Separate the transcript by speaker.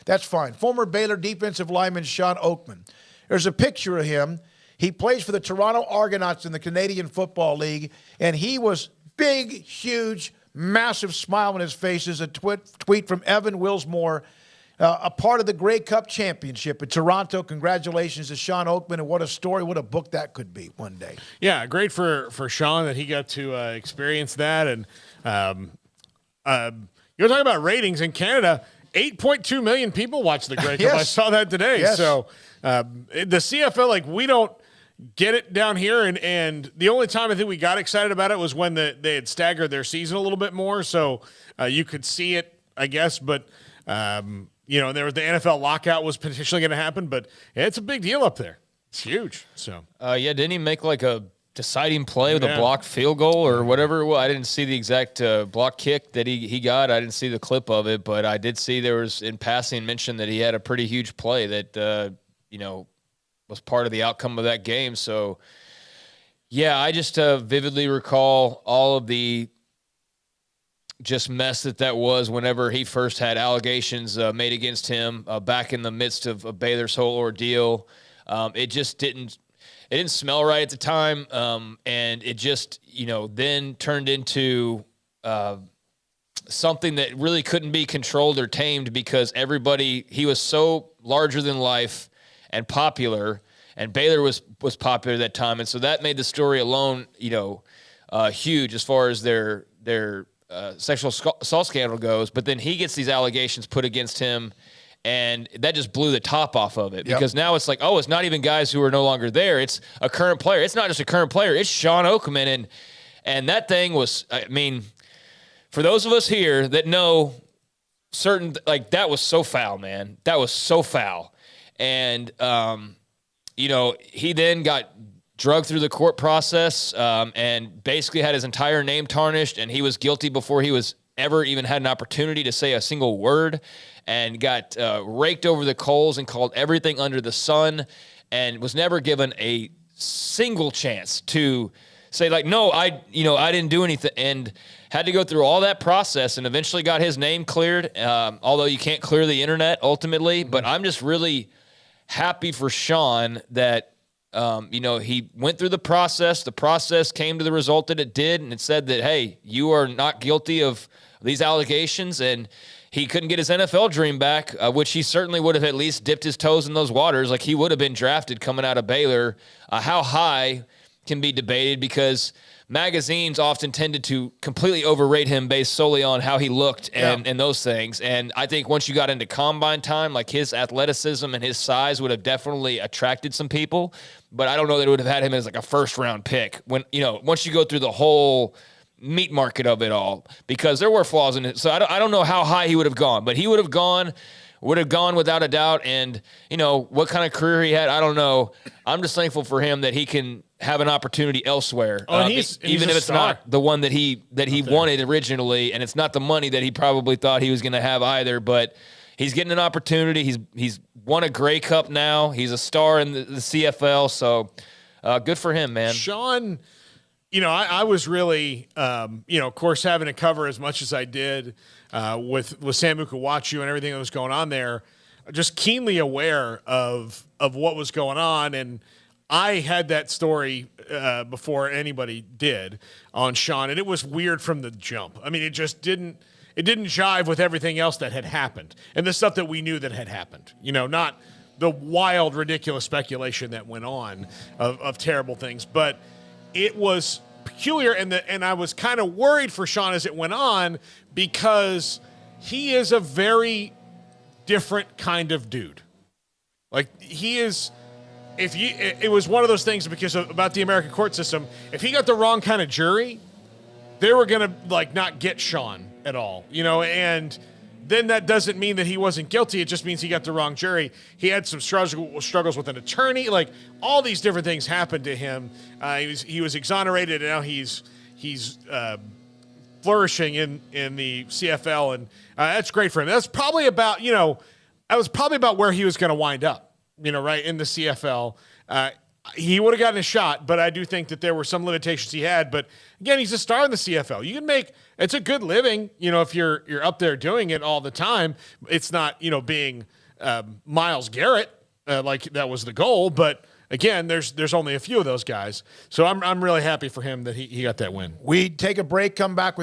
Speaker 1: That's fine. Former Baylor defensive lineman Shawn Oakman. There's a picture of him. He plays for the Toronto Argonauts in the Canadian Football League, and he was big, huge, massive smile on his face. Is a tweet from Evan Willsmore, a part of the Grey Cup Championship in Toronto. Congratulations to Shawn Oakman, and what a story, what a book that could be one day.
Speaker 2: Yeah, great for Shawn that he got to experience that. And you're talking about ratings in Canada. 8.2 million people watch the Grey Cup.
Speaker 1: Yes.
Speaker 2: I saw that today.
Speaker 1: Yes.
Speaker 2: So the CFL, like, we don't get it down here. And the only time I think we got excited about it was when they had staggered their season a little bit more. So you could see it, I guess. But, there was the NFL lockout was potentially going to happen. But it's a big deal up there. It's huge. So
Speaker 3: didn't he make like a deciding play with a blocked field goal or whatever it was? I didn't see the exact block kick that he got. I didn't see the clip of it, but I did see there was, in passing, mention that he had a pretty huge play that, was part of the outcome of that game. So, yeah, I just vividly recall all of the just mess that was whenever he first had allegations made against him back in the midst of Baylor's whole ordeal. It just didn't smell right at the time, and it just, then turned into something that really couldn't be controlled or tamed because he was so larger than life and popular, and Baylor was popular at that time, and so that made the story alone, huge as far as their sexual assault scandal goes. But then he gets these allegations put against him, and that just blew the top off of it because now it's like, oh, it's not even guys who are no longer there. It's a current player. It's not just a current player. It's Shawn Oakman. And that thing was, I mean, for those of us here that know that was so foul, man. That was so foul. And, he then got drugged through the court process and basically had his entire name tarnished, and he was guilty before he was ever even had an opportunity to say a single word, and got raked over the coals and called everything under the sun, and was never given a single chance to say, like, no, I didn't do anything, and had to go through all that process and eventually got his name cleared, although you can't clear the internet ultimately. But I'm just really happy for Shawn that he went through the process. The process came to the result that it did, and it said that, hey, you are not guilty of these allegations, and he couldn't get his NFL dream back, which he certainly would have at least dipped his toes in those waters. Like, he would have been drafted coming out of Baylor. How high can be debated because magazines often tended to completely overrate him based solely on how he looked and those things. And I think once you got into combine time, like, his athleticism and his size would have definitely attracted some people. But I don't know that it would have had him as like a first-round pick when, once you go through the whole meat market of it all, because there were flaws in it. So I don't know how high he would have gone, but he would have gone without a doubt. And, what kind of career he had, I don't know. I'm just thankful for him that he can have an opportunity elsewhere.
Speaker 2: And he's
Speaker 3: even if it's not the one that he wanted originally, and it's not the money that he probably thought he was going to have either, but he's getting an opportunity. He's won a Grey Cup now. He's a star in the CFL, so good for him, man.
Speaker 2: Shawn, I was really, of course, having to cover as much as I did with Samu Kawachu and everything that was going on there, just keenly aware of what was going on. And I had that story before anybody did on Shawn, and it was weird from the jump. I mean, it didn't jive with everything else that had happened and the stuff that we knew that had happened, not the wild, ridiculous speculation that went on of terrible things, but it was peculiar. And I was kind of worried for Shawn as it went on, because he is a very different kind of dude. Like, he is, it was one of those things because about the American court system, if he got the wrong kind of jury, they were going to not get Shawn at all, and then that doesn't mean that he wasn't guilty. It just means he got the wrong jury. He had some struggles with an attorney. Like, all these different things happened to him. He was exonerated, and now he's flourishing in the CFL, and that's great for him. That's probably about where he was going to wind up, right, in the CFL. he would have gotten a shot, but I do think that there were some limitations he had. But again, he's a star in the CFL. You can make it's a good living, if you're up there doing it all the time. It's not being Myles Garrett like that was the goal, but again, there's only a few of those guys. So I'm really happy for him that he got that win.
Speaker 1: We take a break, come back with